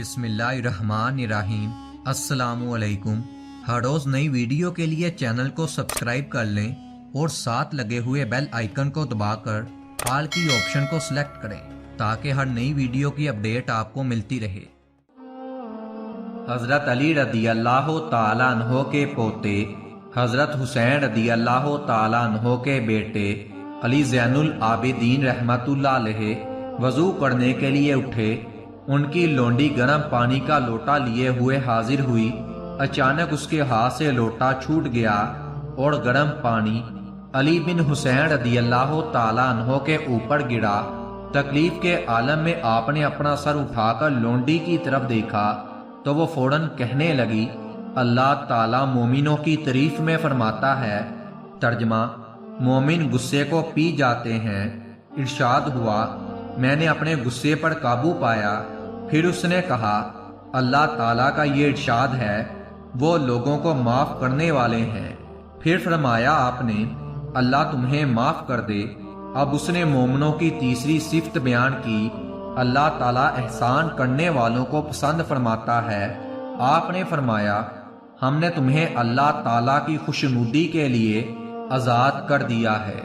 बिस्मिल्लाहिर्रहमानिर्रहीम। अस्सलामु अलैकुम। हर रोज़ नई वीडियो के लिए चैनल को सब्सक्राइब कर लें और साथ लगे हुए बेल आइकन को दबाकर ऑल की ऑप्शन को सिलेक्ट करें ताकि हर नई वीडियो की अपडेट आपको मिलती रहे। हज़रत अली रदी अल्लाह ताला अन्हो के पोते हज़रत हुसैन रदी अल्लाह ताला अन्हो के बेटे अली ज़ैनुल आबिदीन रहमतुल्लाह अलैहि वज़ू करने के लिए उठे। उनकी लोंडी गर्म पानी का लोटा लिए हुए हाजिर हुई। अचानक उसके हाथ से लोटा छूट गया और गर्म पानी अली बिन हुसैन रदी अल्लाह ताला अन्हो के ऊपर गिरा। तकलीफ के आलम में आपने अपना सर उठाकर लोंडी की तरफ देखा तो वो फौरन कहने लगी, अल्लाह ताला मोमिनों की तारीफ में फरमाता है। तर्जमा, मोमिन गुस्से को पी जाते हैं। इरशाद हुआ, मैंने अपने गुस्से पर काबू पाया। फिर उसने कहा, अल्लाह ताला का ये इरशाद है, वो लोगों को माफ़ करने वाले हैं। फिर फरमाया आपने, अल्लाह तुम्हें माफ़ कर दे। अब उसने मोमिनों की तीसरी सिफत बयान की, अल्लाह ताला एहसान करने वालों को पसंद फरमाता है। आपने फरमाया, हमने तुम्हें अल्लाह ताला की खुशनुदी के लिए आज़ाद कर दिया है।